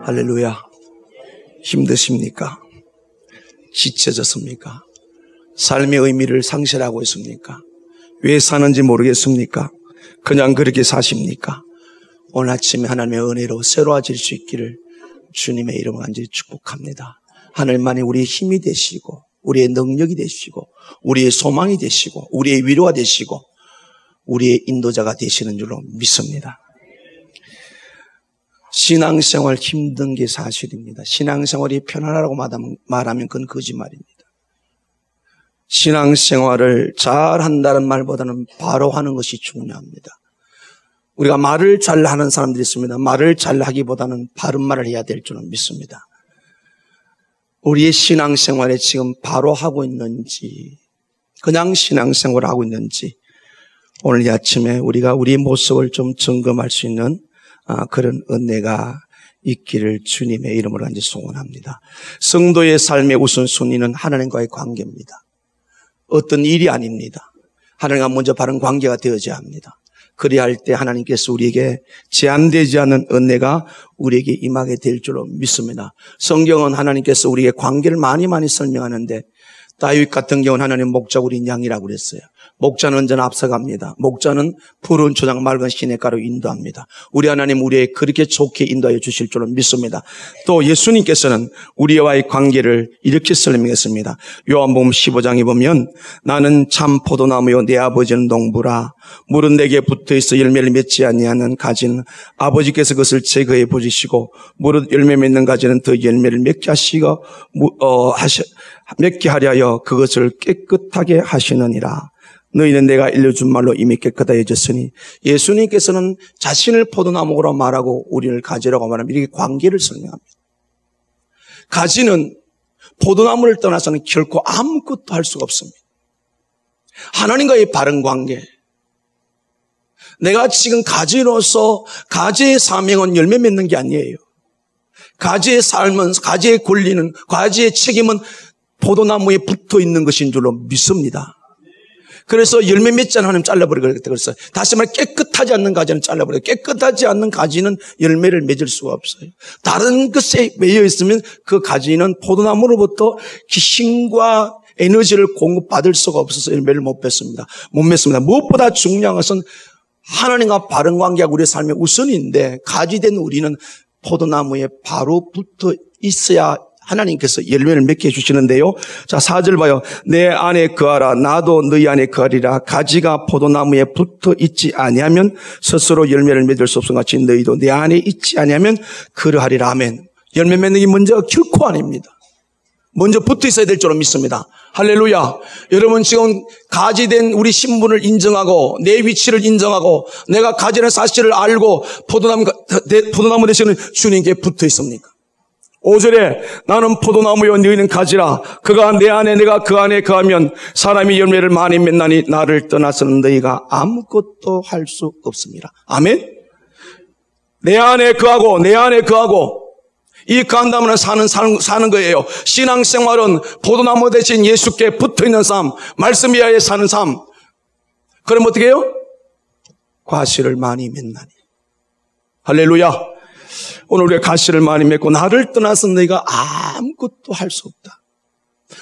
할렐루야. 힘드십니까? 지쳐졌습니까? 삶의 의미를 상실하고 있습니까? 왜 사는지 모르겠습니까? 그냥 그렇게 사십니까? 오늘 아침에 하나님의 은혜로 새로워질 수 있기를 주님의 이름으로 간절히 축복합니다. 하늘만이 우리의 힘이 되시고 우리의 능력이 되시고 우리의 소망이 되시고 우리의 위로가 되시고 우리의 인도자가 되시는 줄로 믿습니다. 신앙생활 힘든 게 사실입니다. 신앙생활이 편안하라고 말하면 그건 거짓말입니다. 신앙생활을 잘 한다는 말보다는 바로 하는 것이 중요합니다. 우리가 말을 잘 하는 사람들이 있습니다. 말을 잘 하기보다는 바른 말을 해야 될 줄은 믿습니다. 우리의 신앙생활에 지금 바로 하고 있는지 그냥 신앙생활을 하고 있는지 오늘 이 아침에 우리가 우리의 모습을 좀 점검할 수 있는 그런 은혜가 있기를 주님의 이름으로 간절히 소원합니다. 성도의 삶의 우선순위는 하나님과의 관계입니다. 어떤 일이 아닙니다. 하나님과 먼저 바른 관계가 되어져야 합니다. 그래야 할 때 하나님께서 우리에게 제한되지 않은 은혜가 우리에게 임하게 될 줄로 믿습니다. 성경은 하나님께서 우리에게 관계를 많이 설명하는데 다윗 같은 경우는 하나님 목자 우리 양이라고 그랬어요. 목자는 언제나 앞서갑니다. 목자는 푸른 초장 맑은 시냇가로 인도합니다. 우리 하나님 우리에게 그렇게 좋게 인도하여 주실 줄로 믿습니다. 또 예수님께서는 우리와의 관계를 이렇게 설명했습니다. 요한복음 15장에 보면 나는 참 포도나무요 내 아버지는 농부라 물은 내게 붙어있어 열매를 맺지 아니하는 가지는 아버지께서 그것을 제거해 보시고 무릇 열매 맺는 가지는 더 열매를 맺게 하시고 맺게 하려 그것을 깨끗하게 하시느니라. 너희는 내가 일러준 말로 이미 깨끗해졌으니 예수님께서는 자신을 포도나무로 말하고 우리를 가지라고 말하면 이렇게 관계를 설명합니다. 가지는 포도나무를 떠나서는 결코 아무것도 할 수가 없습니다. 하나님과의 바른 관계. 내가 지금 가지로서 가지의 사명은 열매 맺는 게 아니에요. 가지의 삶은, 가지의 권리는, 가지의 책임은 포도나무에 붙어 있는 것인 줄로 믿습니다. 그래서 열매 맺지 않은 하나님 잘라버리고 그랬어요. 다시 말해 깨끗하지 않는 가지는 잘라버려요. 깨끗하지 않는 가지는 열매를 맺을 수가 없어요. 다른 것에 매여 있으면 그 가지는 포도나무로부터 힘과 에너지를 공급받을 수가 없어서 열매를 못 맺습니다. 무엇보다 중요한 것은 하나님과 바른 관계가 우리의 삶의 우선인데 가지된 우리는 포도나무에 바로 붙어 있어야 하나님께서 열매를 맺게 해주시는데요. 자, 4절 봐요. 내 안에 거하라 나도 너희 안에 거하리라. 가지가 포도나무에 붙어 있지 아니하면 스스로 열매를 맺을 수 없음 같이 너희도 내 안에 있지 아니하면 그러하리라. 아멘. 열매 맺는 게 문제가 결코 아닙니다. 먼저 붙어 있어야 될 줄로 믿습니다. 할렐루야. 여러분 지금 가지된 우리 신분을 인정하고 내 위치를 인정하고 내가 가지는 사실을 알고 포도나무 되시는 주님께 붙어 있습니까? 5절에 나는 포도나무요 너희는 가지라. 그가 내 안에 내가 그 안에 거하면 사람이 열매를 많이 맺나니 나를 떠나서는 너희가 아무것도 할 수 없습니다. 아멘. 내 안에 거하고 이 거한다면 사는 거예요. 신앙생활은 포도나무 대신 예수께 붙어있는 삶, 말씀 이하에 사는 삶. 그럼 어떻게 해요? 과실을 많이 맺나니. 할렐루야. 오늘 우리가 가시를 많이 맺고 나를 떠나서 너희가 아무것도 할 수 없다.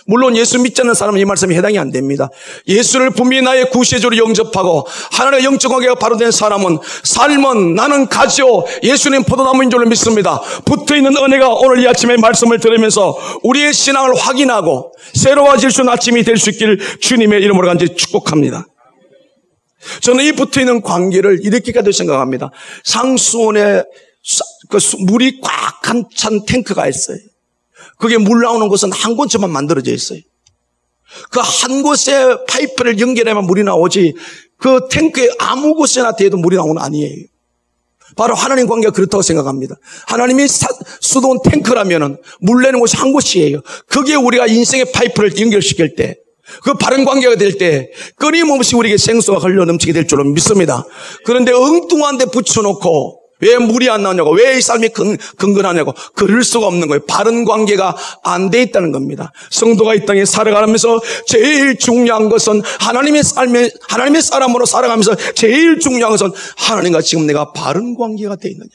물론 예수 믿지 않는 사람은 이 말씀에 해당이 안 됩니다. 예수를 분명히 나의 구세주로 영접하고 하나님의 영적 관계가 바로 된 사람은 삶은 나는 가지요 예수님 포도나무인 줄로 믿습니다. 붙어있는 은혜가 오늘 이 아침에 말씀을 들으면서 우리의 신앙을 확인하고 새로워질 수 있는 아침이 될 수 있기를 주님의 이름으로 간절히 축복합니다. 저는 이 붙어있는 관계를 이렇게까지 생각합니다. 상수원에 물이 꽉 찬 탱크가 있어요. 그게 물 나오는 곳은 한 곳에만 만들어져 있어요. 그 한 곳에 파이프를 연결하면 물이 나오지 그 탱크에 아무 곳에나 대도 물이 나오는 건 아니에요. 바로 하나님 관계가 그렇다고 생각합니다. 하나님이 수도원 탱크라면 물 내는 곳이 한 곳이에요. 그게 우리가 인생의 파이프를 연결시킬 때 그 바른 관계가 될 때 끊임없이 우리에게 생수가 흘러 넘치게 될 줄로 믿습니다. 그런데 엉뚱한 데 붙여놓고 왜 물이 안 나오냐고, 왜 이 삶이 근근하냐고, 그럴 수가 없는 거예요. 바른 관계가 안 돼 있다는 겁니다. 성도가 이 땅에 살아가면서 제일 중요한 것은 하나님의 사람으로 살아가면서 제일 중요한 것은 하나님과 지금 내가 바른 관계가 돼 있느냐.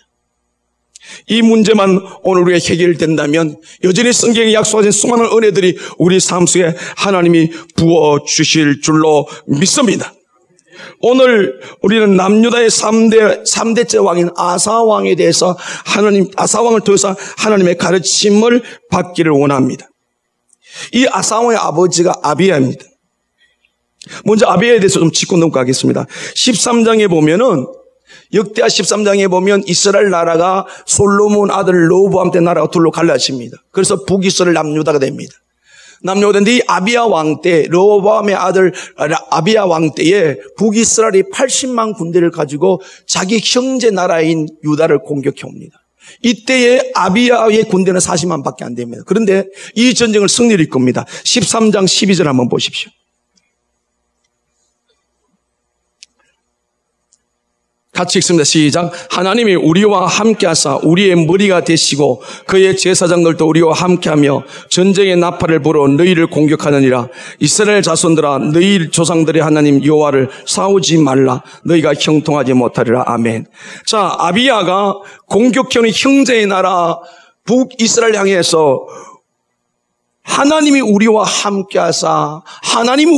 이 문제만 오늘 우리가 해결된다면 여전히 성경에 약속하신 수많은 은혜들이 우리 삶 속에 하나님이 부어주실 줄로 믿습니다. 오늘 우리는 남유다의 3대째 왕인 아사왕에 대해서 아사왕을 통해서 하나님의 가르침을 받기를 원합니다. 이 아사왕의 아버지가 아비야입니다. 먼저 아비야에 대해서 좀 짚고 넘어가겠습니다. 13장에 보면은 역대하 13장에 보면 이스라엘 나라가 솔로몬 아들 르호보암 때 나라가 둘로 갈라집니다. 그래서 북이스라엘 남유다가 됩니다. 남유다인데 이 아비야 왕 때, 르호보암의 아들 아비야 왕 때에 북이스라엘이 80만 군대를 가지고 자기 형제 나라인 유다를 공격해 옵니다. 이때에 아비야의 군대는 40만 밖에 안 됩니다. 그런데 이 전쟁을 승리를 이끕니다. 13장 12절 한번 보십시오. 같이 읽습니다. 시작. 하나님이 우리와 함께하사 우리의 머리가 되시고 그의 제사장들도 우리와 함께하며 전쟁의 나팔을 불어 너희를 공격하느니라. 이스라엘 자손들아 너희 조상들의 하나님 여호와를 싸우지 말라. 너희가 형통하지 못하리라. 아멘. 자, 아비야가 공격해오는 형제의 나라 북이스라엘 향해서 하나님이 우리와 함께하사 하나님은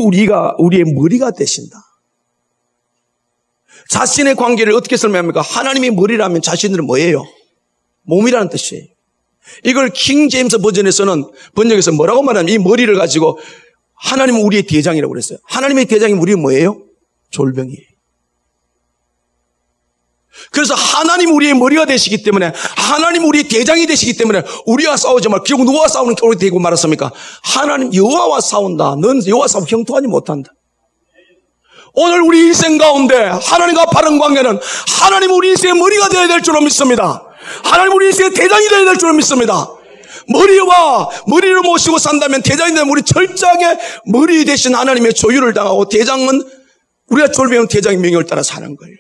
우리의 머리가 되신다. 자신의 관계를 어떻게 설명합니까? 하나님이 머리라면 자신들은 뭐예요? 몸이라는 뜻이에요. 이걸 킹 제임스 버전에서는 번역에서 뭐라고 말하냐면 이 머리를 가지고 하나님은 우리의 대장이라고 그랬어요. 하나님의 대장이 우리 뭐예요? 졸병이에요. 그래서 하나님 우리의 머리가 되시기 때문에 하나님 우리의 대장이 되시기 때문에 우리와 싸우지 말고 결국 누구와 싸우는 게 되고 말았습니까? 하나님 여호와와 싸운다. 넌 여호와 싸우면 형통하지 못한다. 오늘 우리 인생 가운데 하나님과 바른 관계는 하나님 우리 인생의 머리가 되어야 될 줄로 믿습니다. 하나님 우리 인생의 대장이 되어야 될 줄로 믿습니다. 머리를 모시고 산다면 대장이 되면 우리 철저하게 머리 대신 하나님의 조율을 당하고 대장은 우리가 졸병은 대장의 명령을 따라 사는 거예요.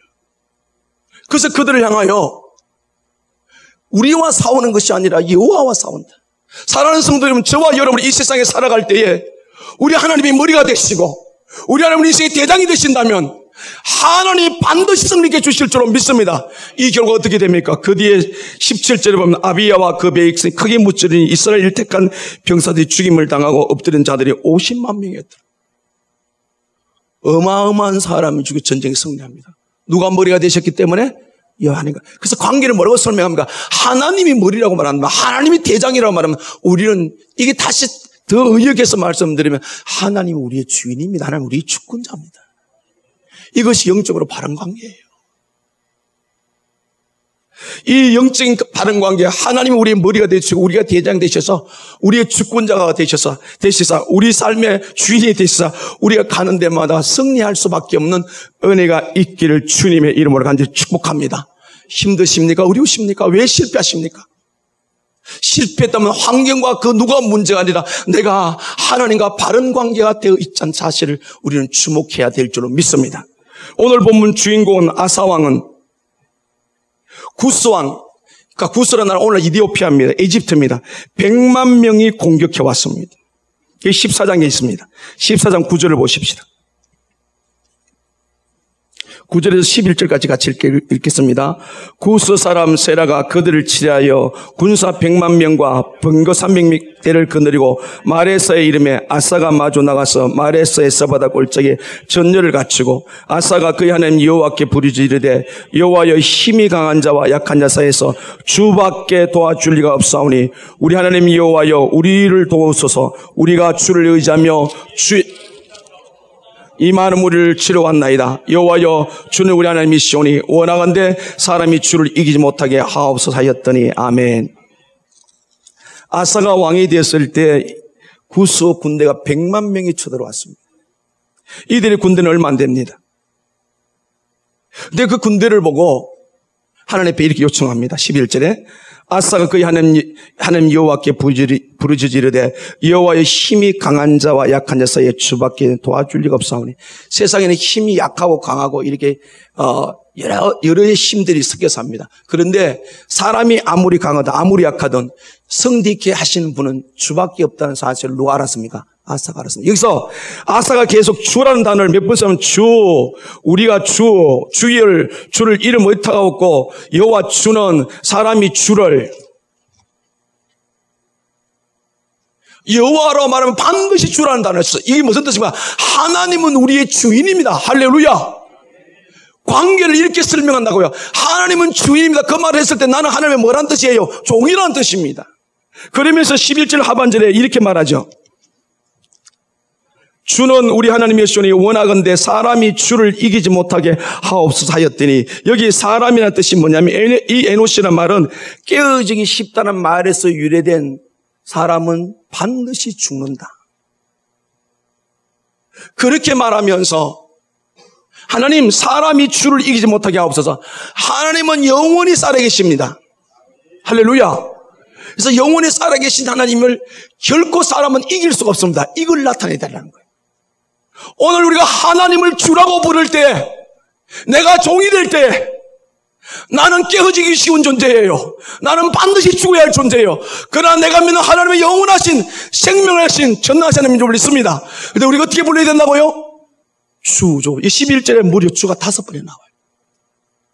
그래서 그들을 향하여 우리와 싸우는 것이 아니라 여호와와 싸운다. 사랑하는 성도 여러분, 저와 여러분이 이 세상에 살아갈 때에 우리 하나님이 머리가 되시고 우리 하나님 인생의 대장이 되신다면 하나님 반드시 승리케 주실 줄로 믿습니다. 이 결과 어떻게 됩니까? 그 뒤에 17절에 보면 아비야와 그 백성이 크게 무찌르니 이스라엘 일택한 병사들이 죽임을 당하고 엎드린 자들이 50만 명이었더라. 어마어마한 사람이 죽여 전쟁에 승리합니다. 누가 머리가 되셨기 때문에? 여호와니까. 그래서 관계를 뭐라고 설명합니까? 하나님이 머리라고 말합니다. 하나님이 대장이라고 말하면 우리는 이게 다시 더 의역해서 말씀드리면 하나님은 우리의 주인입니다. 하나님은 우리의 주권자입니다. 이것이 영적으로 바른 관계예요. 이 영적인 바른 관계, 하나님은 우리의 머리가 되시고 우리가 대장 되셔서 우리의 주권자가 되셔서 우리 삶의 주인이 되셔서 우리가 가는 데마다 승리할 수밖에 없는 은혜가 있기를 주님의 이름으로 간절히 축복합니다. 힘드십니까? 어려우십니까? 왜 실패하십니까? 실패했다면 환경과 그 누가 문제가 아니라 내가 하나님과 바른 관계가 되어 있다는 사실을 우리는 주목해야 될 줄로 믿습니다. 오늘 본문 주인공은 아사왕은 구스왕, 그러니까 구스라는 나라 오늘 이디오피아입니다. 이집트입니다. 100만 명이 공격해 왔습니다. 이게 14장에 있습니다. 14장 9절을 보십시다. 9절에서 11절까지 같이 읽겠습니다. 구스 사람 세라가 그들을 치하여 군사 100만 명과 번거 300대를 거느리고 마레사의 이름에 아사가 마주 나가서 마레사의 서바다 골짜기에 전열을 갖추고 아사가 그의 하나님 여호와께 부르짖으되 여호와여 힘이 강한 자와 약한 자 사이에서 주밖에 도와줄 리가 없사오니 우리 하나님 여호와여 우리를 도우소서. 우리가 주를 의지하며 이 많은 무리를 치러 왔나이다. 여호와여 주는 우리 하나님이시오니 원하건대 사람이 주를 이기지 못하게 하옵소서 하였더니 아멘. 아사가 왕이 되었을 때 구스 군대가 100만 명이 쳐들어왔습니다. 이들의 군대는 얼마 안 됩니다. 근데 그 군대를 보고 하나님 앞에 이렇게 요청합니다. 11절에 아사가 그의 하나님 여호와께 부르짖으되 여호와의 힘이 강한 자와 약한 자 사이에 주밖에 도와줄 리가 없사오니. 세상에는 힘이 약하고 강하고 이렇게 여러 힘들이 섞여서 합니다. 그런데 사람이 아무리 강하든 아무리 약하든 성되게 하시는 분은 주밖에 없다는 사실을 누가 알았습니까? 아사가 알았습니다. 여기서 아사가 계속 주라는 단어를 몇 번 쓰면 주, 우리가 주를 이름 못하고 없고 여호와 주는 사람이 주를 여호와로 말하면 반드시 주라는 단어를 썼어요. 이게 무슨 뜻입니까? 하나님은 우리의 주인입니다. 할렐루야. 관계를 이렇게 설명한다고요. 하나님은 주인입니다. 그 말을 했을 때 나는 하나님의 뭐란 뜻이에요? 종이라는 뜻입니다. 그러면서 11절 하반절에 이렇게 말하죠. 주는 우리 하나님의 시온이 원하건대 사람이 주를 이기지 못하게 하옵소서 하였더니 여기 사람이라는 뜻이 뭐냐면 이 에노시라는 말은 깨어지기 쉽다는 말에서 유래된 사람은 반드시 죽는다. 그렇게 말하면서 하나님 사람이 주를 이기지 못하게 하옵소서. 하나님은 영원히 살아계십니다. 할렐루야. 그래서 영원히 살아계신 하나님을 결코 사람은 이길 수가 없습니다. 이걸 나타내달라는 거예요. 오늘 우리가 하나님을 주라고 부를 때, 내가 종이 될 때, 나는 깨어지기 쉬운 존재예요. 나는 반드시 죽어야 할 존재예요. 그러나 내가 믿는 하나님의 영원하신 생명하신 전능하신 하나님을 믿습니다. 근데 우리가 어떻게 불러야 된다고요? 주죠. 이 11절에 무려 주가 5번이 나와요.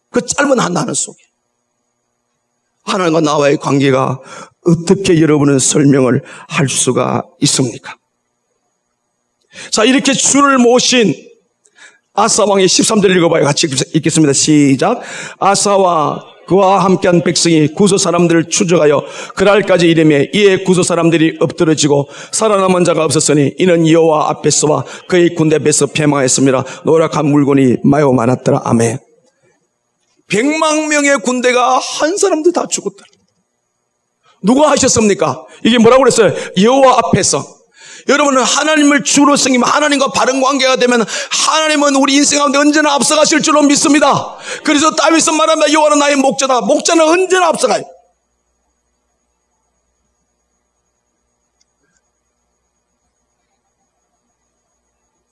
그 짧은 한 단어 속에. 하나님과 나와의 관계가 어떻게 여러분은 설명을 할 수가 있습니까? 자, 이렇게 주를 모신 아사 왕의 13절 읽어봐요. 같이 읽겠습니다. 시작. 아사와 그와 함께한 백성이 구서 사람들을 추적하여 그날까지 이르매 이에 구서 사람들이 엎드러지고 살아남은 자가 없었으니 이는 여호와 앞에서와 그의 군대 앞에서 패망했습니다. 노력한 물건이 매우 많았더라. 아멘. 100만 명의 군대가 한 사람도 다 죽었더라. 누가 하셨습니까? 이게 뭐라고 그랬어요? 여호와 앞에서. 여러분은 하나님을 주로 섬기면 하나님과 바른 관계가 되면 하나님은 우리 인생 가운데 언제나 앞서가실 줄로 믿습니다. 그래서 다윗은 말합니다. 여호와는 나의 목자다. 목자는 언제나 앞서가요.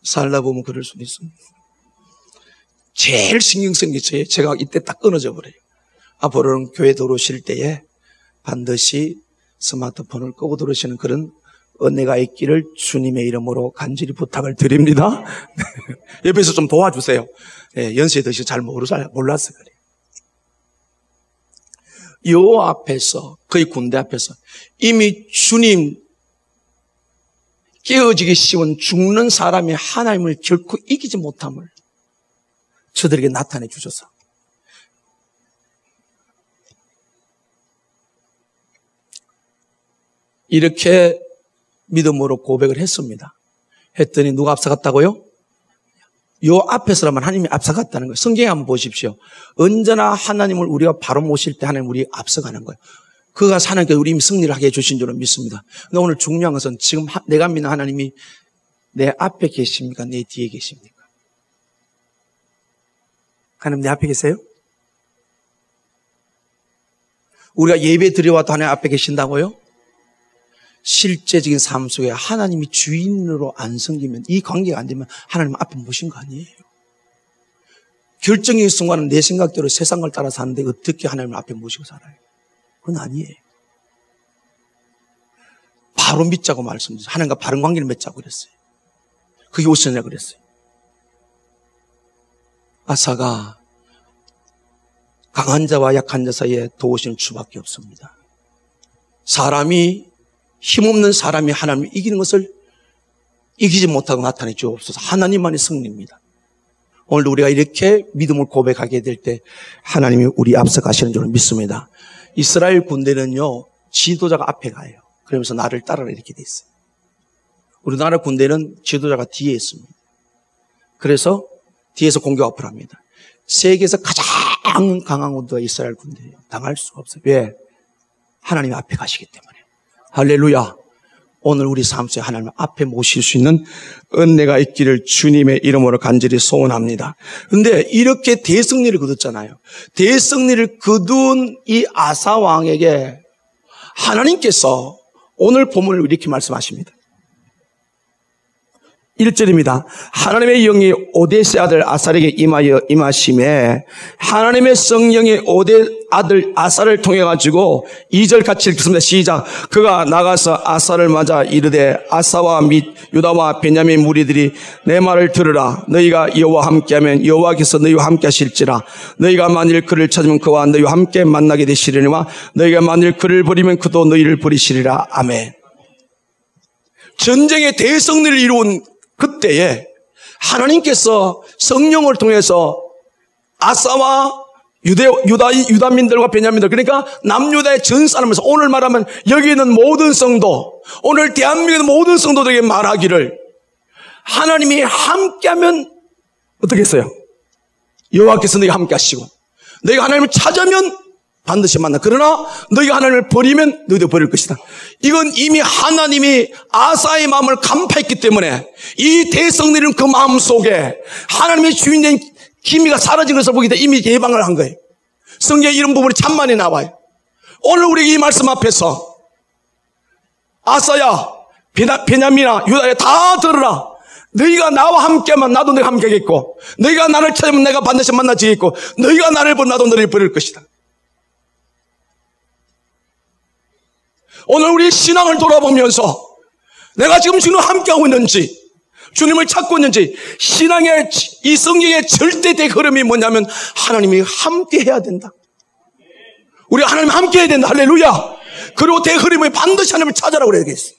살다 보면 그럴 수도 있습니다. 제일 신경 쓴 게 제가 이때 딱 끊어져 버려요. 앞으로는 교회 들어오실 때에 반드시 스마트폰을 끄고 들어오시는 그런 은혜가 있기를 주님의 이름으로 간절히 부탁을 드립니다. 옆에서 좀 도와주세요. 예, 연세 드시 잘 몰라서 그래요. 여호와 앞에서, 그의 군대 앞에서 이미 주님 깨어지기 쉬운 죽는 사람이 하나님을 결코 이기지 못함을 저들에게 나타내 주셔서 이렇게 믿음으로 고백을 했습니다. 했더니 누가 앞서갔다고요? 요 앞에서라면 하나님이 앞서갔다는 거예요. 성경에 한번 보십시오. 언제나 하나님을 우리가 바로 모실 때 하나님 우리 앞서가는 거예요. 그가 사는 게 우리 승리를 하게 해주신 줄은 믿습니다. 근데 오늘 중요한 것은 지금 내가 믿는 하나님이 내 앞에 계십니까? 내 뒤에 계십니까? 하나님 내 앞에 계세요? 우리가 예배 드려와도 하나님 앞에 계신다고요? 실제적인 삶 속에 하나님이 주인으로 안 섬기면 이 관계가 안 되면 하나님 앞에 모신 거 아니에요. 결정적인 순간은 내 생각대로 세상을 따라 사는데 어떻게 하나님 앞에 모시고 살아요? 그건 아니에요. 바로 믿자고 말씀드렸어요. 하나님과 바른 관계를 맺자고 그랬어요. 그게 우선이라고 그랬어요. 아사가 강한 자와 약한 자 사이에 도우시는 수밖에 없습니다. 사람이 힘없는 사람이 하나님을 이기는 것을 이기지 못하고 나타내 주옵소서. 하나님만의 승리입니다. 오늘도 우리가 이렇게 믿음을 고백하게 될 때 하나님이 우리 앞서 가시는 줄 믿습니다. 이스라엘 군대는요, 지도자가 앞에 가요. 그러면서 나를 따라라 이렇게 돼 있어요. 우리나라 군대는 지도자가 뒤에 있습니다. 그래서 뒤에서 공격 앞을 합니다. 세계에서 가장 강한 군대가 이스라엘 군대예요. 당할 수가 없어요. 왜? 하나님 앞에 가시기 때문에. 할렐루야. 오늘 우리 삶 속에 하나님 앞에 모실 수 있는 은혜가 있기를 주님의 이름으로 간절히 소원합니다. 그런데 이렇게 대승리를 거뒀잖아요. 대승리를 거둔 이 아사 왕에게 하나님께서 오늘 본문을 이렇게 말씀하십니다. 1절입니다. 하나님의 영이 오뎃의 아들 아살에게 임하심에 하나님의 성령이 오뎃 아들 아살을 통해 가지고 2절 같이 읽습니다. 시작. 그가 나가서 아살을 맞아 이르되 아사와 및 유다와 베냐민 무리들이 내 말을 들으라. 너희가 여호와와 함께하면 여호와께서 너희와 함께 하실지라. 너희가 만일 그를 찾으면 그와 너희와 함께 만나게 되시려니와 너희가 만일 그를 버리면 그도 너희를 버리시리라. 아멘. 전쟁의 대성리를 이루은 그때에 하나님께서 성령을 통해서 아사와 유다민들과 베냐민들, 그러니까 남유다의 전 사람에서 오늘 말하면 여기 있는 모든 성도, 오늘 대한민국의 모든 성도들에게 말하기를 하나님이 함께하면 어떻게 했어요? 여호와께서 너희가 함께 하시고 너희가 하나님을 찾으면 반드시 만나. 그러나 너희가 하나님을 버리면 너희도 버릴 것이다. 이건 이미 하나님이 아사의 마음을 간파했기 때문에 이 대성들은 그 마음 속에 하나님의 주인된 기미가 사라진 것을 보기 때문에 이미 예방을 한 거예요. 성경에 이런 부분이 참 많이 나와요. 오늘 우리 이 말씀 앞에서 아사야, 베냐민아, 유다야 다 들으라. 너희가 나와 함께하면 나도 너희가 함께하겠고 너희가 나를 찾으면 내가 반드시 만나지겠고 너희가 나를 버리면 나도 너희를 버릴 것이다. 오늘 우리 신앙을 돌아보면서 내가 지금 주님과 함께하고 있는지 주님을 찾고 있는지 신앙의 이 성경의 절대적 흐름이 뭐냐면 하나님이 함께해야 된다. 우리 하나님 함께해야 된다. 할렐루야. 그리고 대흐름이 반드시 하나님을 찾아라고 그래야겠어.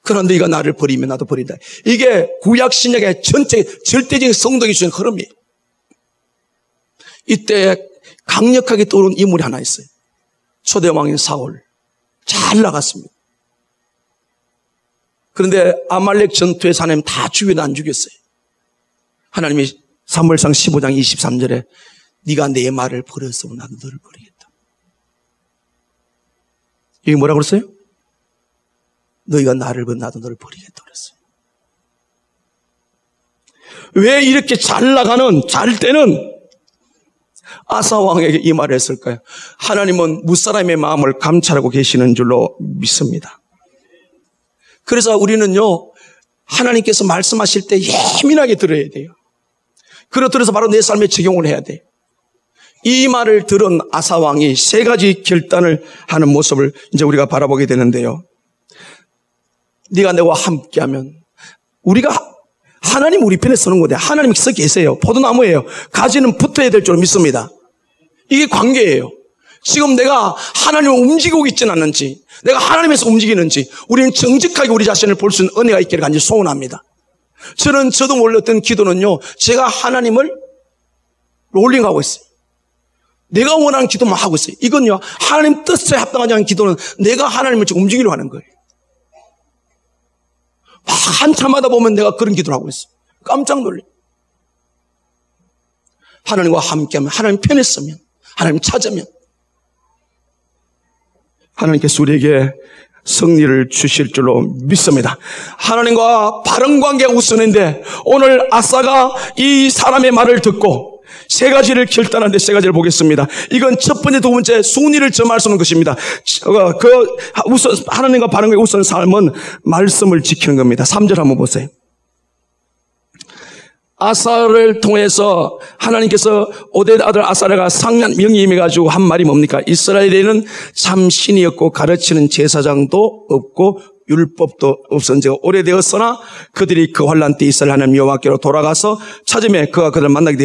그러나 너희가 나를 버리면 나도 버린다. 이게 구약 신약의 전체 절대적인 성도의 주는 흐름이에요. 이때 강력하게 떠오른 인물이 하나 있어요. 초대왕인 사울. 잘 나갔습니다. 그런데 아말렉 전투에서 하나님 다 죽여도 안 죽였어요. 하나님이 사무엘상 15장 23절에 네가 내 말을 버렸으면 나도 너를 버리겠다. 여기 뭐라고 그랬어요? 너희가 나를 버리면 나도 너를 버리겠다 그랬어요. 왜 이렇게 잘 나가는 잘 때는 아사 왕에게 이 말을 했을까요? 하나님은 무사람의 마음을 감찰하고 계시는 줄로 믿습니다. 그래서 우리는요, 하나님께서 말씀하실 때 예민하게 들어야 돼요. 그리고 들어서 바로 내 삶에 적용을 해야 돼요. 이 말을 들은 아사 왕이 세 가지 결단을 하는 모습을 이제 우리가 바라보게 되는데요. 네가 내와 함께하면 우리가 하나님 우리 편에 서는 건데 하나님께서 계세요. 포도나무예요. 가지는 붙어야 될 줄 믿습니다. 이게 관계예요. 지금 내가 하나님을 움직이고 있지는 않는지 내가 하나님에서 움직이는지 우리는 정직하게 우리 자신을 볼 수 있는 은혜가 있기를 간절히 소원합니다. 저도 몰랐던 기도는요, 제가 하나님을 롤링하고 있어요. 내가 원하는 기도만 하고 있어요. 이건요, 하나님 뜻에 합당하지 않은 기도는 내가 하나님을 지금 움직이려고 하는 거예요. 한참 하다 보면 내가 그런 기도를 하고 있어요. 깜짝 놀래요. 하나님과 함께하면, 하나님 편에 서면, 하나님 찾으면 하나님께서 우리에게 승리를 주실 줄로 믿습니다. 하나님과 바른 관계가 우선인데 오늘 아사가 이 사람의 말을 듣고 세 가지를 결단하는데 세 가지를 보겠습니다. 이건 첫 번째, 두 번째 순위를 점할 수 있는 것입니다. 우선 하나님과 바른 관계 우선 삶은 말씀을 지키는 겁니다. 3절 한번 보세요. 아사를 통해서 하나님께서 오뎃 아들 아사랴가 상한 명이 임해가지고 한 말이 뭡니까? 이스라엘에는 참 신이 없고 가르치는 제사장도 없고 율법도 없은 지가 오래되었으나 그들이 그 환난 때 이스라엘 하나님 여호와께로 돌아가서 찾음에 그가 그들을 만나게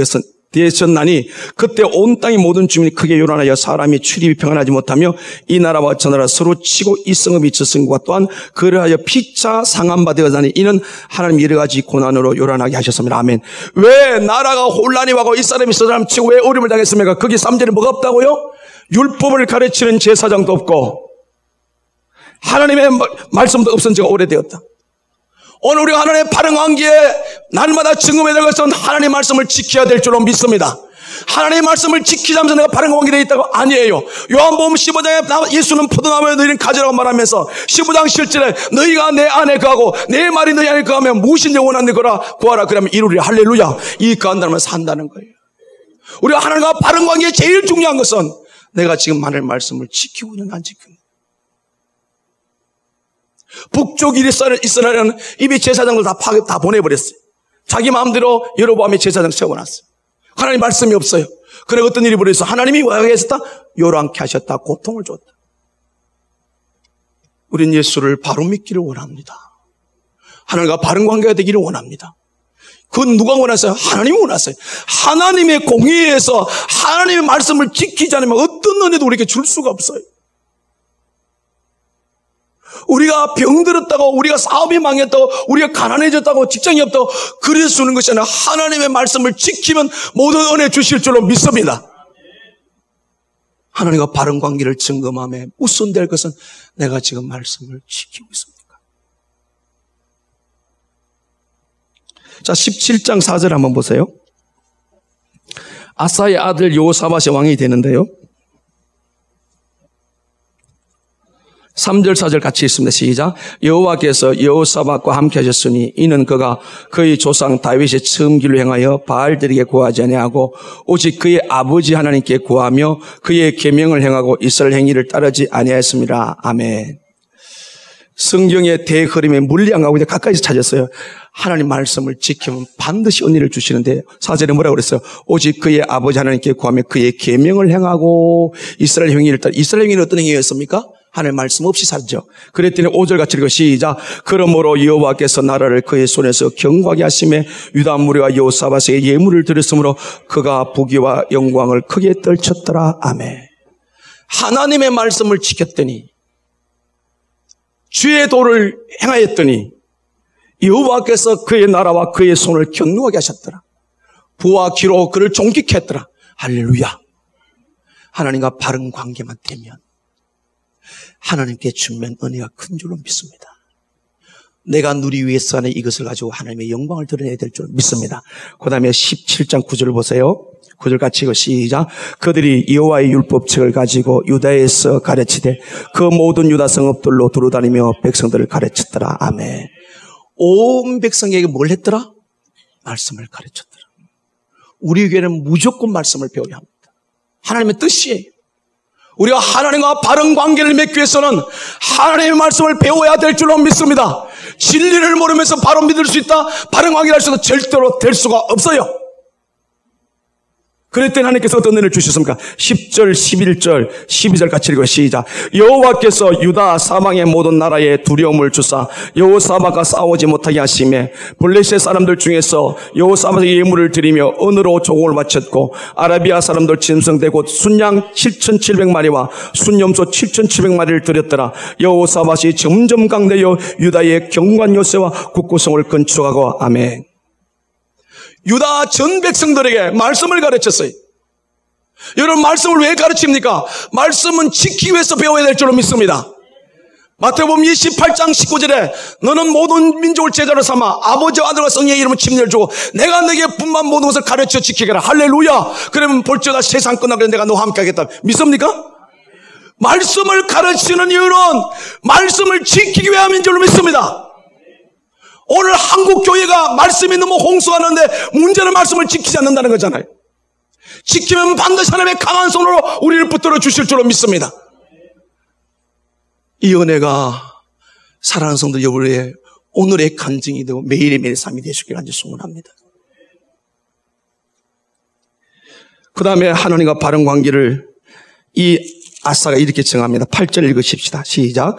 되었나니 그때 온 땅의 모든 주민이 크게 요란하여 사람이 출입이 평안하지 못하며 이 나라와 저 나라 서로 치고 이 성읍이 저 성과 또한 그러하여 피차 상한 바 되었나니 이는 하나님 여러 가지 고난으로 요란하게 하셨습니다. 아멘. 왜 나라가 혼란이 와고 이 사람이 저 사람 치고 왜 어려움을 당했습니까? 거기 3절에 뭐가 없다고요? 율법을 가르치는 제사장도 없고 하나님의 말씀도 없은 지가 오래되었다. 오늘 우리가 하나님의 바른 관계에 날마다 증거해야 될 것은 하나님의 말씀을 지켜야 될 줄로 믿습니다. 하나님의 말씀을 지키자면서 내가 바른 관계에 있다고? 아니에요. 요한복음 15장에 예수는 포도나무에 너희는 가지라고 말하면서 15장 7절에 너희가 내 안에 거하고 내 말이 너희 안에 거하면 무엇인지 원하는 거라 구하라 그러면 이루리라. 할렐루야. 이 거한다면 산다는 거예요. 우리가 하나님과 바른 관계에 제일 중요한 것은 내가 지금 하나님의 말씀을 지키고 있는 안 지키는. 북쪽 이스라엘은 이미 제사장들 다 보내버렸어요. 자기 마음대로 여로보암이 제사장 세워놨어요. 하나님 말씀이 없어요. 그래 어떤 일이 벌어졌어? 하나님이 뭐하게 하셨다? 요란케 하셨다. 고통을 줬다. 우린 예수를 바로 믿기를 원합니다. 하나님과 바른 관계가 되기를 원합니다. 그건 누가 원했어요? 하나님이 원했어요. 하나님의 공의에서 하나님의 말씀을 지키지 않으면 어떤 은혜도 우리에게 줄 수가 없어요. 우리가 병들었다고, 우리가 사업이 망했다고, 우리가 가난해졌다고, 직장이 없다고 그래서 주는 것이 아니라 하나님의 말씀을 지키면 모든 은혜 주실 줄로 믿습니다. 하나님과 바른 관계를 증거함에 우선될 것은 내가 지금 말씀을 지키고 있습니까? 자, 17장 4절 한번 보세요. 아사의 아들 여호사밧이 왕이 되는데요. 3절 4절 같이 읽습니다. 시작. 여호와께서 여호사밧과 함께 하셨으니 이는 그가 그의 조상 다윗의 처음 길로 행하여 바알들에게 구하지 아니하고 오직 그의 아버지 하나님께 구하며 그의 계명을 행하고 이스라엘 행위를 따르지 아니하였습니다. 아멘. 성경의 대흐름에 물리 안 가고 이제 가까이서 찾았어요. 하나님 말씀을 지키면 반드시 은혜를 주시는데 4절에 뭐라고 그랬어요? 오직 그의 아버지 하나님께 구하며 그의 계명을 행하고 이스라엘 행위를 따르. 이스라엘 행위는 어떤 행위였습니까? 하나님 말씀 없이 살죠. 그랬더니 5절 같이 읽어 시작. 그러므로 여호와께서 나라를 그의 손에서 경고하게 하심에 유다 무리가 여호사밧에게 예물을 드렸으므로 그가 부귀와 영광을 크게 떨쳤더라. 아멘. 하나님의 말씀을 지켰더니 주의 도를 행하였더니 여호와께서 그의 나라와 그의 손을 경고하게 하셨더라. 부와 기로 그를 존귀케 했더라. 할렐루야. 하나님과 바른 관계만 되면 하나님께 주면 은혜가 큰 줄로 믿습니다. 내가 누리기 위해서 하는 이것을 가지고 하나님의 영광을 드러내야 될 줄 믿습니다. 그 다음에 17장 9절을 보세요. 9절 같이 읽어 시작. 그들이 여호와의 율법책을 가지고 유다에서 가르치되 그 모든 유다 성읍들로 두루다니며 백성들을 가르쳤더라. 아멘. 온 백성에게 뭘 했더라? 말씀을 가르쳤더라. 우리 교회는 무조건 말씀을 배워야 합니다. 하나님의 뜻이에요. 우리가 하나님과 바른 관계를 맺기 위해서는 하나님의 말씀을 배워야 될 줄로 믿습니다. 진리를 모르면서 바로 믿을 수 있다, 바른 관계를 할 수 있다, 절대로 될 수가 없어요. 그랬더니 하나님께서 어떤 은혜를 주셨습니까? 10절, 11절, 12절 같이 읽어 시작. 여호와께서 유다 사방의 모든 나라에 두려움을 주사 여호사밧과 싸우지 못하게 하시매 블레셋 사람들 중에서 여호사밧에게 예물을 드리며 은으로 조공을 바쳤고 아라비아 사람들 짐승대고 순양 7,700마리와 순염소 7,700마리를 드렸더라. 여호사밧이 점점 강대여 유다의 경관 요새와 국구성을 건축하고 아멘. 유다 전 백성들에게 말씀을 가르쳤어요. 여러분 말씀을 왜 가르칩니까? 말씀은 지키기 위해서 배워야 될 줄로 믿습니다. 마태복음 28장 19절에 너는 모든 민족을 제자로 삼아 아버지와 아들과 성령의 이름으로 침례를 주고 내가 너에게 분만 모든 것을 가르쳐 지키게라. 할렐루야. 그러면 볼지어다 세상 끝나게 내가 너와 함께 하겠다. 믿습니까? 말씀을 가르치는 이유는 말씀을 지키기 위함인 줄로 믿습니다. 오늘 한국 교회가 말씀이 너무 홍수하는데 문제는 말씀을 지키지 않는다는 거잖아요. 지키면 반드시 하나님의 강한 손으로 우리를 붙들어 주실 줄로 믿습니다. 이 은혜가 사랑하는 성도 여러분의 오늘의 간증이 되고 매일매일 삶이 되시길 간절히 소원합니다. 그 다음에 하나님과 바른 관계를 이 아사가 이렇게 정합니다. 8절 읽으십시다. 시작.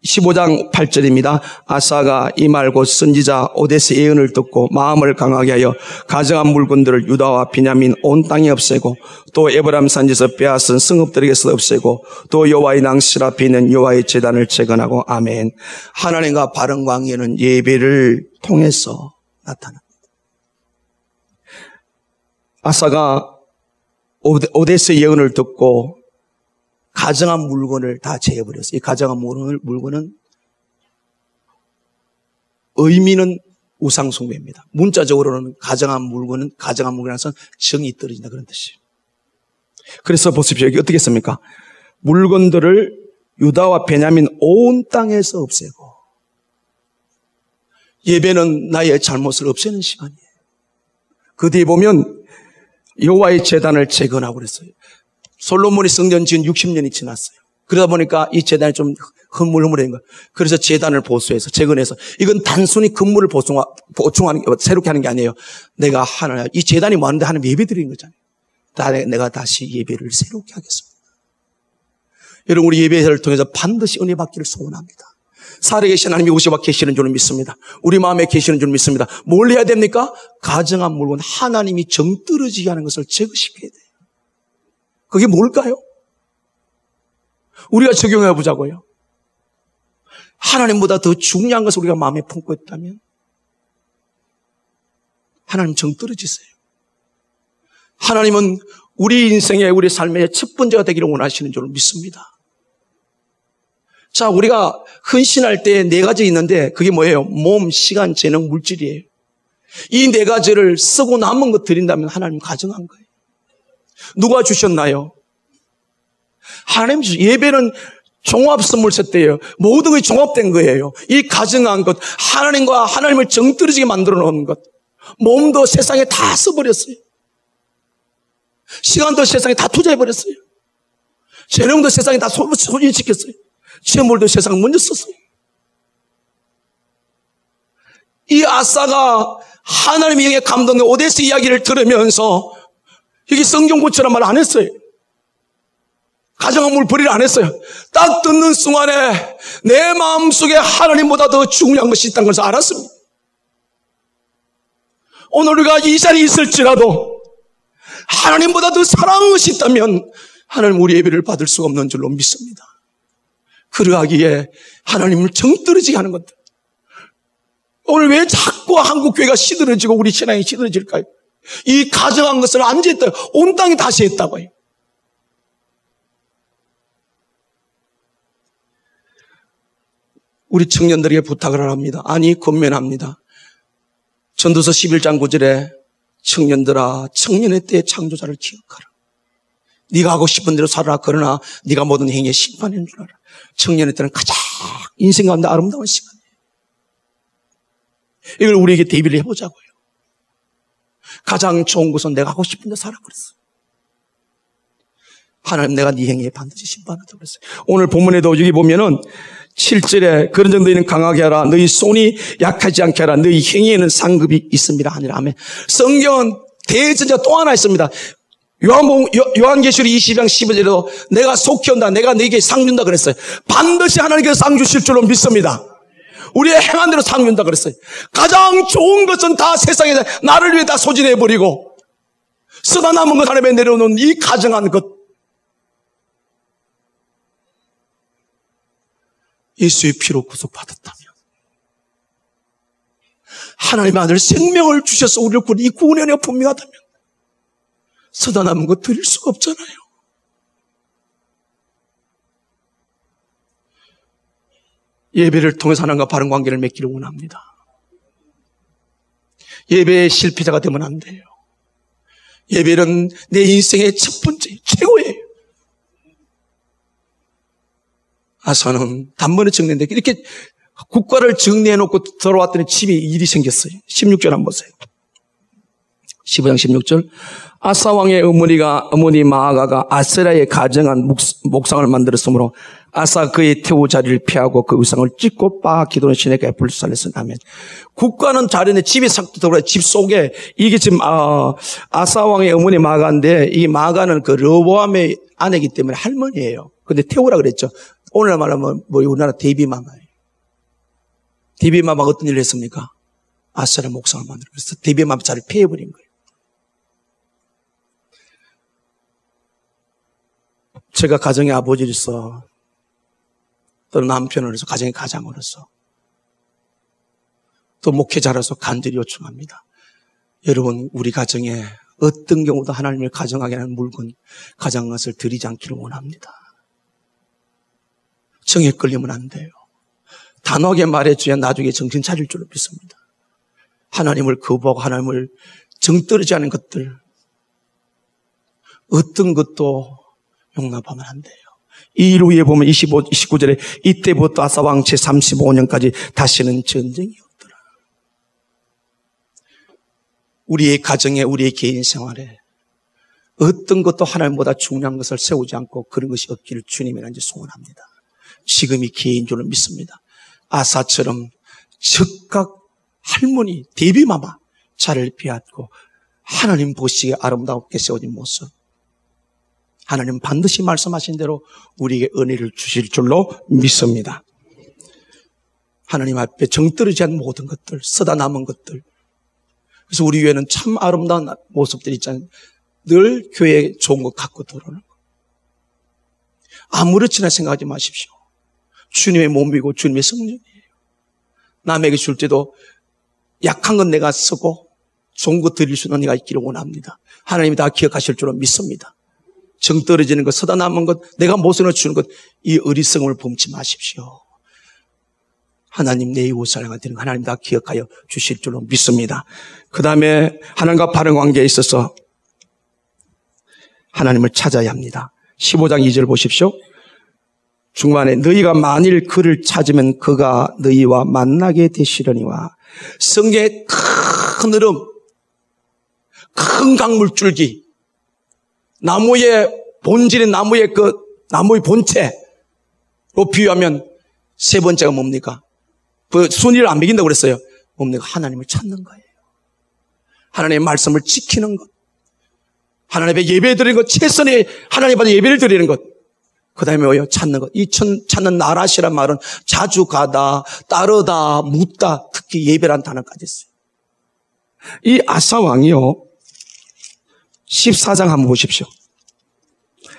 15장 8절입니다. 아사가 이 말 곧 선지자 오데스의 예언을 듣고 마음을 강하게 하여 가져간 물건들을 유다와 비냐민 온 땅에 없애고 또 에브라임 산지에서 빼앗은 성읍들에게서 없애고 또 여호와의 낭실 앞에 있는 여호와의 제단을 재건하고 아멘. 하나님과 바른 관계는 예배를 통해서 나타납니다. 아사가 오데스의 예언을 듣고 가정한 물건을 다 제해버렸어요. 이 가정한 물건은 의미는 우상숭배입니다. 문자적으로는 가정한 물건이라서 정이 떨어진다 그런 뜻이에요. 그래서 보십시오. 여기 어떻게 했습니까? 물건들을 유다와 베냐민 온 땅에서 없애고 예배는 나의 잘못을 없애는 시간이에요. 그 뒤에 보면 여호와의 제단을 재건하고 그랬어요. 솔로몬이 성전 지은 60년이 지났어요. 그러다 보니까 이 제단이 좀 흐물흐물한 거. 그래서 재단을 보수해서 재건해서 이건 단순히 건물을 보충하는 새롭게 하는 게 아니에요. 내가 하나님 이 재단이 뭐 하는데 하나님 예배 드리는 거잖아요. 내가 다시 예배를 새롭게 하겠습니다. 여러분 우리 예배를 통해서 반드시 은혜 받기를 소원합니다. 살아계신 하나님이 오셔 계시는 줄을 믿습니다. 우리 마음에 계시는 줄 믿습니다. 뭘 해야 됩니까? 가정한 물건 하나님이 정떨어지게 하는 것을 제거시켜야 돼요. 그게 뭘까요? 우리가 적용해 보자고요. 하나님보다 더 중요한 것을 우리가 마음에 품고 있다면 하나님 정떨어지세요. 하나님은 우리 인생의 우리 삶의 첫 번째가 되기를 원하시는 줄 믿습니다. 자, 우리가 헌신할 때 네 가지 있는데 그게 뭐예요? 몸, 시간, 재능, 물질이에요. 이 네 가지를 쓰고 남은 것 드린다면 하나님 가정한 거예요. 누가 주셨나요? 하나님 주셨어요. 예배는 종합 선물 세트예요. 모든 것이 종합된 거예요. 이 가정한 것, 하나님과 하나님을 정떨어지게 만들어 놓은 것. 몸도 세상에 다 써버렸어요. 시간도 세상에 다 투자해버렸어요. 재능도 세상에 다 소진시켰어요. 재물도 세상 먼저 썼어요. 이 아사가 하나님의 영에 감동된 오데스 이야기를 들으면서 여기 성경고처럼 말 안 했어요. 가정한 물 버리를 안 했어요. 딱 듣는 순간에 내 마음속에 하나님보다 더 중요한 것이 있다는 것을 알았습니다. 오늘 우리가 이 자리에 있을지라도 하나님보다 더 사랑하는 것이 있다면 하나님 우리 예배를 받을 수가 없는 줄로 믿습니다. 그러하기에 하나님을 정떨어지게 하는 것들. 오늘 왜 자꾸 한국교회가 시들어지고 우리 신앙이 시들어질까요? 이 가정한 것을 안지했다. 온 땅이 다시 했다고요. 우리 청년들에게 부탁을 합니다. 아니 권면합니다. 전도서 11장 9절에 청년들아 청년의 때의 창조자를 기억하라. 네가 하고 싶은 대로 살아라. 그러나 네가 모든 행위에 심판인 줄 알아. 청년의 때는 가장 인생 가운데 아름다운 시간이에요. 이걸 우리에게 대비를 해보자고요. 가장 좋은 것은 내가 하고 싶은 대로 살아 그랬어요. 하나님 내가 네 행위에 반드시 심판한다고 그랬어요. 오늘 본문에도 여기 보면은 7절에 그런 정도에는 강하게 하라. 너희 손이 약하지 않게 하라. 너희 행위에는 상급이 있습니다. 하니라. 아멘. 성경은 대전제가 또 하나 있습니다. 요한계시록 20장 15절에도 내가 속히 온다. 내가 너에게 상 준다 그랬어요. 반드시 하나님께서 상 주실 줄로 믿습니다. 우리의 행한 대로 상 준다 그랬어요. 가장 좋은 것은 다 세상에 나를 위해 다 소진해버리고 쓰다 남은 것 하나님에 내려오는 이 가정한 것. 예수의 피로 구속받았다면 하나님의 아들 생명을 주셔서 우리를 구원, 이 구원의 은혜가 분명하다면 쓰다 남은 것 드릴 수가 없잖아요. 예배를 통해서 하나님과 바른 관계를 맺기를 원합니다. 예배의 실패자가 되면 안 돼요. 예배는 내 인생의 첫 번째, 최고예요. 아사는 단번에 정리했는데 이렇게 국가를 정리해놓고 들어왔더니 집에 일이 생겼어요. 16절 한번 보세요. 15장 16절. 아사 왕의 어머니 마아가가 아세라의 가정한 목상을 만들었으므로 아사 그의 태우 자리를 피하고 그 의상을 찢고 빠 기도는 신에게 베풀 살렸으니 아멘. 국가는 자리인데 집에 싹 들어가요. 집 속에 이게 지금 아사 왕의 어머니 마아가인데 이 마아가는 그 르보암의 아내이기 때문에 할머니예요. 근데 태우라 그랬죠. 오늘 말하면 뭐 우리나라 데이비마마예요. 데이비마마가 어떤 일을 했습니까? 아세라 목상을 만들어서 데이비마마 자리를 피해버린 거예요. 제가 가정의 아버지로서 또 남편으로서 가정의 가장으로서 또 목회자로서 간절히 요청합니다. 여러분 우리 가정에 어떤 경우도 하나님을 가정하게 하는 물건 가장 것을 드리지 않기를 원합니다. 정에 끌리면 안 돼요. 단호하게 말해줘야 나중에 정신 차릴 줄로 믿습니다. 하나님을 거부하고 하나님을 정떨어지지 않은 것들 어떤 것도 용납하면 안 돼요. 이 일 후에 보면 29절에 이때부터 아사 왕 제 35년까지 다시는 전쟁이 없더라. 우리의 가정에 우리의 개인 생활에 어떤 것도 하나님보다 중요한 것을 세우지 않고 그런 것이 없기를 주님이란지 소원합니다. 지금이 기회인 줄은 믿습니다. 아사처럼 즉각 할머니 데비마마 자를 비웠고 하나님 보시기에 아름답게 세워진 모습, 하나님 반드시 말씀하신 대로 우리에게 은혜를 주실 줄로 믿습니다. 하나님 앞에 정떨어지지 않은 모든 것들, 쓰다 남은 것들, 그래서 우리 교회는 참 아름다운 모습들이 있잖아요. 늘 교회에 좋은 것 갖고 들어오는 거. 아무렇지나 생각하지 마십시오. 주님의 몸이고 주님의 성전이에요. 남에게 줄 때도 약한 건 내가 쓰고 좋은 것 드릴 수 있는 내가 있기를 원합니다. 하나님이 다 기억하실 줄은 믿습니다. 정 떨어지는 것, 서다 남은 것, 내가 못으로 주는 것, 이 어리석음을 범치 마십시오. 하나님 내 이웃 사랑을 드리는 거 하나님 다 기억하여 주실 줄로 믿습니다. 그 다음에 하나님과 바른 관계에 있어서 하나님을 찾아야 합니다. 15장 2절 보십시오. 중반에 너희가 만일 그를 찾으면 그가 너희와 만나게 되시려니와, 성경의 큰 흐름, 큰 강물줄기, 나무의 본질인 나무의 나무의 본체로 비유하면 세 번째가 뭡니까? 그 순위를 안 매긴다고 그랬어요. 뭡니까? 하나님을 찾는 거예요. 하나님의 말씀을 지키는 것, 하나님 앞에 예배 드리는 것, 최선의 하나님 앞에 예배를 드리는 것, 그 다음에 뭐예요? 찾는 것. 이 찾는 나라시란 말은 자주 가다, 따르다, 묻다, 특히 예배란 단어까지 있어요. 이 아사 왕이요, 14장 한번 보십시오.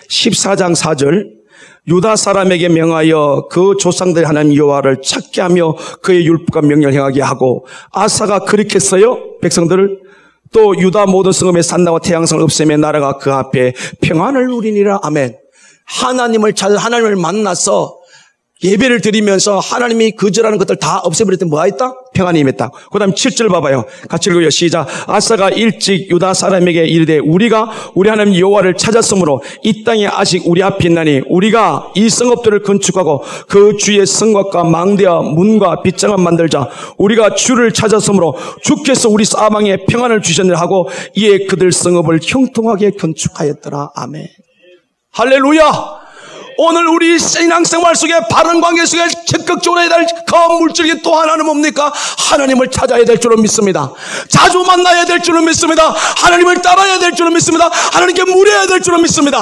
14장 4절, 유다 사람에게 명하여 그 조상들의 하나님 여호와를 찾게 하며 그의 율법과 명령을 행하게 하고, 아사가 그렇게 했어요. 백성들을 또 유다 모든 성읍의 산나와 태양성을 없애며 나라가 그 앞에 평안을 누리니라. 아멘. 하나님을 찾아 하나님을 만나서 예배를 드리면서 하나님이 거절하는 것들 다 없애버렸더니 뭐가 있다? 평안이 임했다. 그 다음 7절 봐봐요. 같이 읽어요. 시작. 아사가 일찍 유다 사람에게 이르되 우리가 우리 하나님 여호와를 찾았으므로 이 땅에 아직 우리 앞에 있나니 우리가 이 성읍들을 건축하고 그 주의 성곽과 망대와 문과 빗장을 만들자. 우리가 주를 찾았으므로 주께서 우리 사방에 평안을 주셨느라 하고 이에 그들 성읍을 형통하게 건축하였더라. 아멘. 할렐루야. 오늘 우리 신앙생활 속에 바른 관계 속에 적극적으로 해야 될 그 물질이 또 하나는 뭡니까? 하나님을 찾아야 될 줄로 믿습니다. 자주 만나야 될 줄로 믿습니다. 하나님을 따라야 될 줄로 믿습니다. 하나님께 물어야 될 줄로 믿습니다.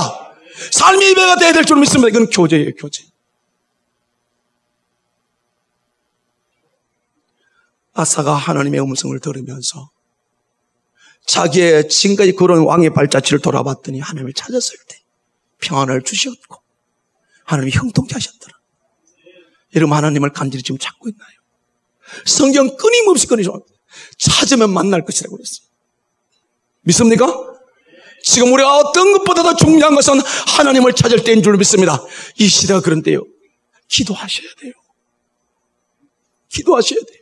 삶의 예배가 돼야 될 줄로 믿습니다. 이건 교제예요, 교제. 아사가 하나님의 음성을 들으면서 자기의 지금까지 그런 왕의 발자취를 돌아봤더니 하나님을 찾았을 때 평안을 주셨고 하나님이 형통케 하셨더라. 여러분 하나님을 간절히 지금 찾고 있나요? 성경 끊임없이 찾으면 만날 것이라고 그랬어요. 믿습니까? 지금 우리가 어떤 것보다도 중요한 것은 하나님을 찾을 때인 줄 믿습니다. 이 시대가 그런데요, 기도하셔야 돼요. 기도하셔야 돼요.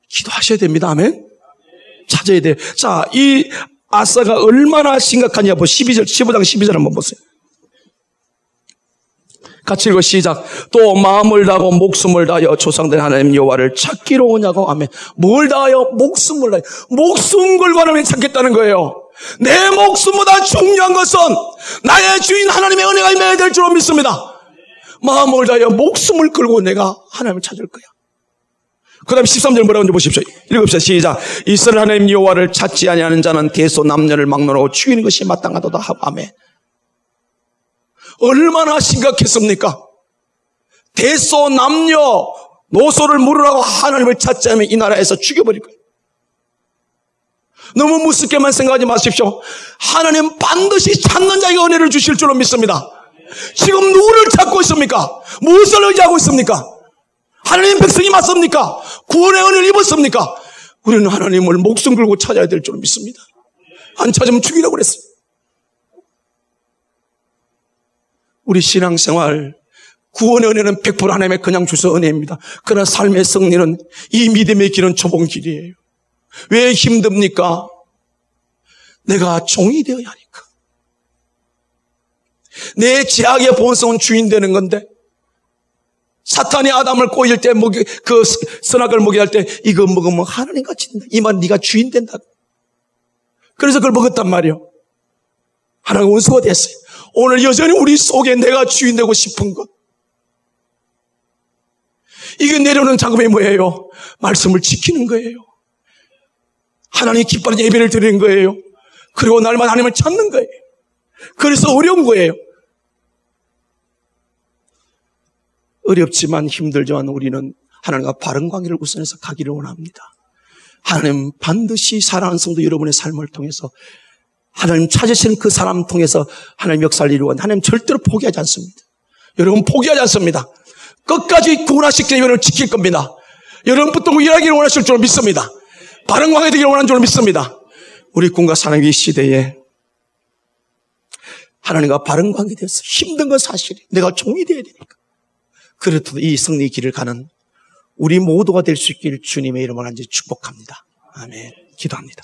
기도하셔야 됩니다. 아멘. 찾아야 돼요. 자, 이 아사가 얼마나 심각하냐 보고 15장 12절 한번 보세요. 같이 읽어 시작. 또 마음을 다하고 목숨을 다하여 조상된 하나님 여호와를 찾기로 오냐고. 아멘. 뭘 다하여? 목숨을 다하여. 목숨 걸고 하나님을 찾겠다는 거예요. 내 목숨보다 중요한 것은 나의 주인 하나님의 은혜가 임해야 될 줄로 믿습니다. 마음을 다하여 목숨을 걸고 내가 하나님을 찾을 거야. 그 다음에 13절 뭐라고 하는지 보십시오. 읽읍시다. 시작. 이스라엘 하나님 여호와를 찾지 아니하는 자는 대소 남녀를 막론하고 죽이는 것이 마땅하도다. 아멘. 얼마나 심각했습니까? 대소 남녀 노소를 물으라고 하나님을 찾지 않으면 이 나라에서 죽여버릴 거예요. 너무 무섭게만 생각하지 마십시오. 하나님 반드시 찾는 자에게 은혜를 주실 줄로 믿습니다. 지금 누구를 찾고 있습니까? 무엇을 의지하고 있습니까? 하나님 백성이 맞습니까? 구원의 은혜를 입었습니까? 우리는 하나님을 목숨 걸고 찾아야 될 줄 믿습니다. 안 찾으면 죽이라고 그랬어요. 우리 신앙생활 구원의 은혜는 100% 하나님의 그냥 주셔 은혜입니다. 그러나 삶의 승리는 이 믿음의 길은 좁은 길이에요. 왜 힘듭니까? 내가 종이 되어야 하니까. 내 죄악의 본성은 주인 되는 건데 사탄이 아담을 꼬일 때 그 선악을 먹게 할 때 이거 먹으면 하나님같이 된다. 이 말 네가 주인 된다. 그래서 그걸 먹었단 말이에요. 하나님 원수가 됐어요. 오늘 여전히 우리 속에 내가 주인 되고 싶은 것, 이게 내려오는 작업이 뭐예요? 말씀을 지키는 거예요. 하나님 기뻐하는 예배를 드리는 거예요. 그리고 날마다 하나님을 찾는 거예요. 그래서 어려운 거예요. 어렵지만 힘들지만 우리는 하나님과 바른 관계를 우선해서 가기를 원합니다. 하나님 반드시 사랑하는 성도 여러분의 삶을 통해서 하나님 찾으시는 그 사람 통해서 하나님 역사를 이루고 하나님 절대로 포기하지 않습니다. 여러분 포기하지 않습니다. 끝까지 구원하시기를 여러분을 지킬 겁니다. 여러분 붙들고 일하기를 원하실 줄 믿습니다. 바른 관계 되기를 원하는 줄 믿습니다. 우리 꿈과 사랑의 시대에 하나님과 바른 관계 되어서 힘든 건 사실이에요. 내가 종이 되어야 되니까. 그래도 이 승리 길을 가는 우리 모두가 될 수 있기를 주님의 이름으로 간절히 축복합니다. 아멘. 기도합니다.